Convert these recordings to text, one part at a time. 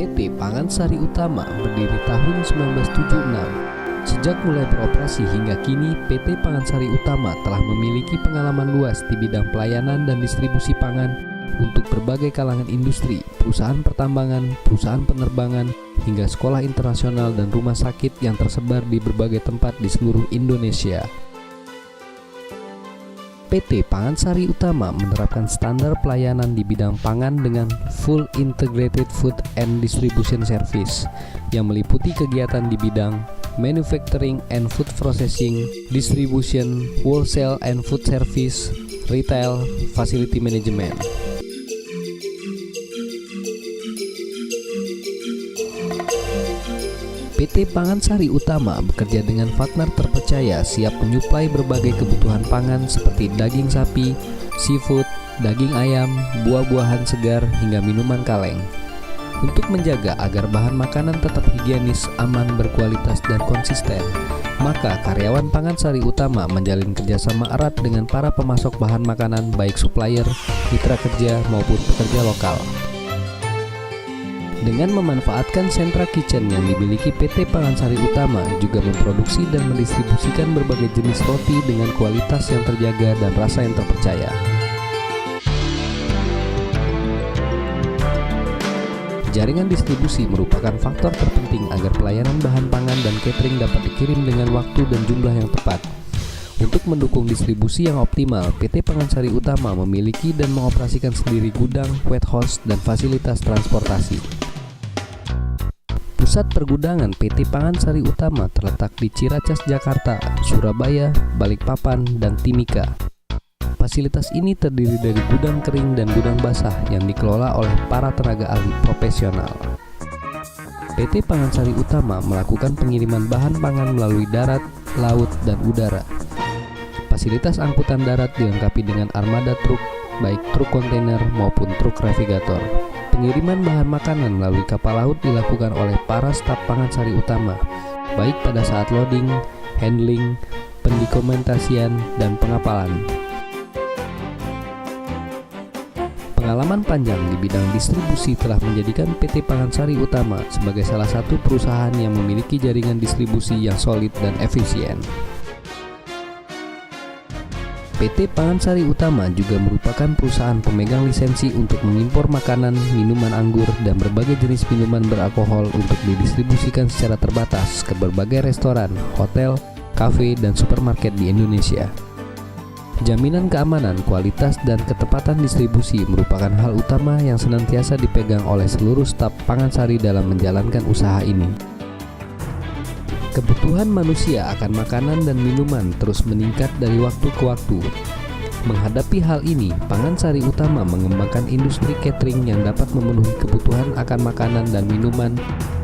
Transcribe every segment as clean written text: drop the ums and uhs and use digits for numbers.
PT Pangan Sari Utama berdiri tahun 1976. Sejak mulai beroperasi hingga kini, PT Pangan Sari Utama telah memiliki pengalaman luas di bidang pelayanan dan distribusi pangan untuk berbagai kalangan industri, perusahaan pertambangan, perusahaan penerbangan, hingga sekolah internasional dan rumah sakit yang tersebar di berbagai tempat di seluruh Indonesia. PT Pangan Sari Utama menerapkan standar pelayanan di bidang pangan dengan Full Integrated Food and Distribution Service yang meliputi kegiatan di bidang manufacturing and food processing, distribution, wholesale and food service, retail, facility management. PT Pangan Sari Utama bekerja dengan partner terpercaya siap menyuplai berbagai kebutuhan pangan seperti daging sapi, seafood, daging ayam, buah-buahan segar, hingga minuman kaleng. Untuk menjaga agar bahan makanan tetap higienis, aman, berkualitas, dan konsisten, maka karyawan Pangan Sari Utama menjalin kerjasama erat dengan para pemasok bahan makanan baik supplier, mitra kerja, maupun pekerja lokal. Dengan memanfaatkan sentra kitchen yang dimiliki PT Pangan Sari Utama juga memproduksi dan mendistribusikan berbagai jenis roti dengan kualitas yang terjaga dan rasa yang terpercaya. Jaringan distribusi merupakan faktor terpenting agar pelayanan bahan pangan dan catering dapat dikirim dengan waktu dan jumlah yang tepat. Untuk mendukung distribusi yang optimal, PT Pangan Sari Utama memiliki dan mengoperasikan sendiri gudang, warehouse, dan fasilitas transportasi. Pusat pergudangan PT Pangan Sari Utama terletak di Ciracas, Jakarta, Surabaya, Balikpapan, dan Timika. Fasilitas ini terdiri dari gudang kering dan gudang basah yang dikelola oleh para tenaga ahli profesional. PT Pangan Sari Utama melakukan pengiriman bahan pangan melalui darat, laut, dan udara. Fasilitas angkutan darat dilengkapi dengan armada truk, baik truk kontainer maupun truk navigator. Pengiriman bahan makanan melalui kapal laut dilakukan oleh para staf Pangan Sari Utama, baik pada saat loading, handling, pendokumentasian, dan pengapalan. Pengalaman panjang di bidang distribusi telah menjadikan PT Pangan Sari Utama sebagai salah satu perusahaan yang memiliki jaringan distribusi yang solid dan efisien. PT Pangan Sari Utama juga merupakan perusahaan pemegang lisensi untuk mengimpor makanan, minuman anggur, dan berbagai jenis minuman beralkohol untuk didistribusikan secara terbatas ke berbagai restoran, hotel, kafe, dan supermarket di Indonesia. Jaminan keamanan, kualitas, dan ketepatan distribusi merupakan hal utama yang senantiasa dipegang oleh seluruh staf Pangan Sari dalam menjalankan usaha ini. Kebutuhan manusia akan makanan dan minuman terus meningkat dari waktu ke waktu. Menghadapi hal ini, Pangan Sari Utama mengembangkan industri catering yang dapat memenuhi kebutuhan akan makanan dan minuman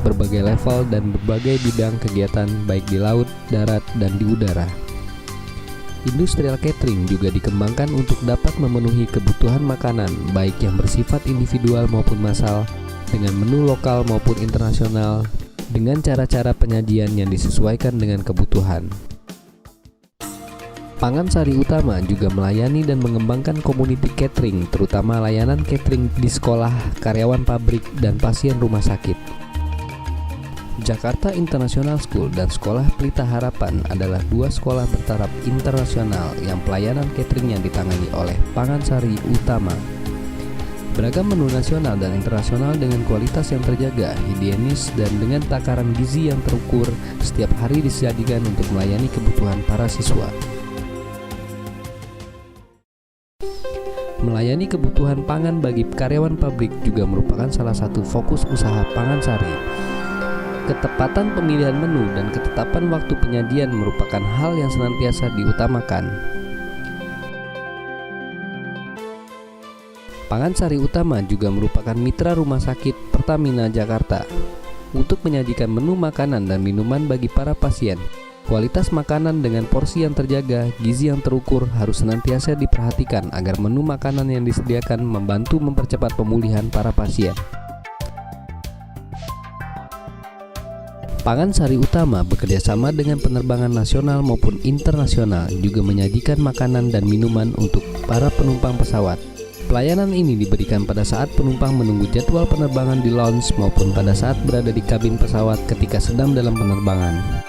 berbagai level dan berbagai bidang kegiatan baik di laut, darat, dan di udara. Industrial catering juga dikembangkan untuk dapat memenuhi kebutuhan makanan baik yang bersifat individual maupun massal dengan menu lokal maupun internasional dengan cara-cara penyajian yang disesuaikan dengan kebutuhan. Pangan Sari Utama juga melayani dan mengembangkan community catering, terutama layanan catering di sekolah, karyawan pabrik, dan pasien rumah sakit. Jakarta International School dan Sekolah Pelita Harapan adalah dua sekolah bertaraf internasional yang pelayanan cateringnya ditangani oleh Pangan Sari Utama. Beragam menu nasional dan internasional dengan kualitas yang terjaga, higienis, dan dengan takaran gizi yang terukur setiap hari disajikan untuk melayani kebutuhan para siswa. Melayani kebutuhan pangan bagi karyawan pabrik juga merupakan salah satu fokus usaha Pangan Sari. Ketepatan pemilihan menu dan ketetapan waktu penyajian merupakan hal yang senantiasa diutamakan. Pangan Sari Utama juga merupakan mitra rumah sakit Pertamina Jakarta untuk menyajikan menu makanan dan minuman bagi para pasien. Kualitas makanan dengan porsi yang terjaga, gizi yang terukur harus senantiasa diperhatikan agar menu makanan yang disediakan membantu mempercepat pemulihan para pasien. Pangan Sari Utama bekerjasama dengan penerbangan nasional maupun internasional juga menyajikan makanan dan minuman untuk para penumpang pesawat. Pelayanan ini diberikan pada saat penumpang menunggu jadwal penerbangan di lounge maupun pada saat berada di kabin pesawat ketika sedang dalam penerbangan.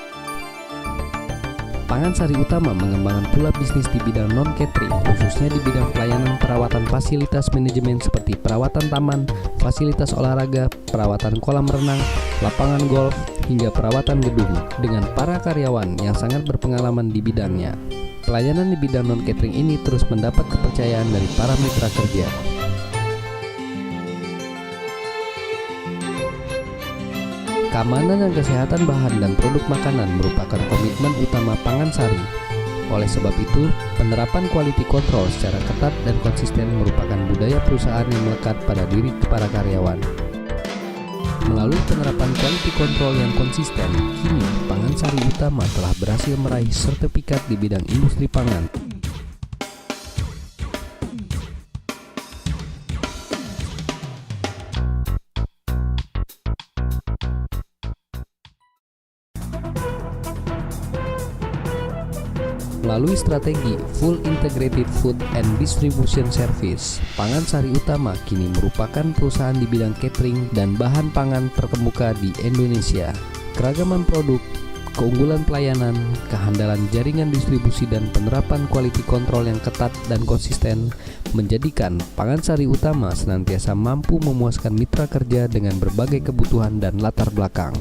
Pangansari Utama mengembangkan pula bisnis di bidang non-catering, khususnya di bidang pelayanan perawatan fasilitas manajemen seperti perawatan taman, fasilitas olahraga, perawatan kolam renang, lapangan golf, hingga perawatan gedung dengan para karyawan yang sangat berpengalaman di bidangnya. Pelayanan di bidang non-catering ini terus mendapat kepercayaan dari para mitra kerja. Keamanan dan kesehatan bahan dan produk makanan merupakan komitmen utama Pangansari. Oleh sebab itu, penerapan quality control secara ketat dan konsisten merupakan budaya perusahaan yang melekat pada diri para karyawan. Melalui penerapan quality control yang konsisten, kini Pangansari Utama telah berhasil meraih sertifikat di bidang industri pangan. Melalui strategi Full Integrated Food and Distribution Service, Pangansari Utama kini merupakan perusahaan di bidang catering dan bahan pangan terkemuka di Indonesia. Keragaman produk, keunggulan pelayanan, kehandalan jaringan distribusi dan penerapan quality control yang ketat dan konsisten menjadikan Pangansari Utama senantiasa mampu memuaskan mitra kerja dengan berbagai kebutuhan dan latar belakang.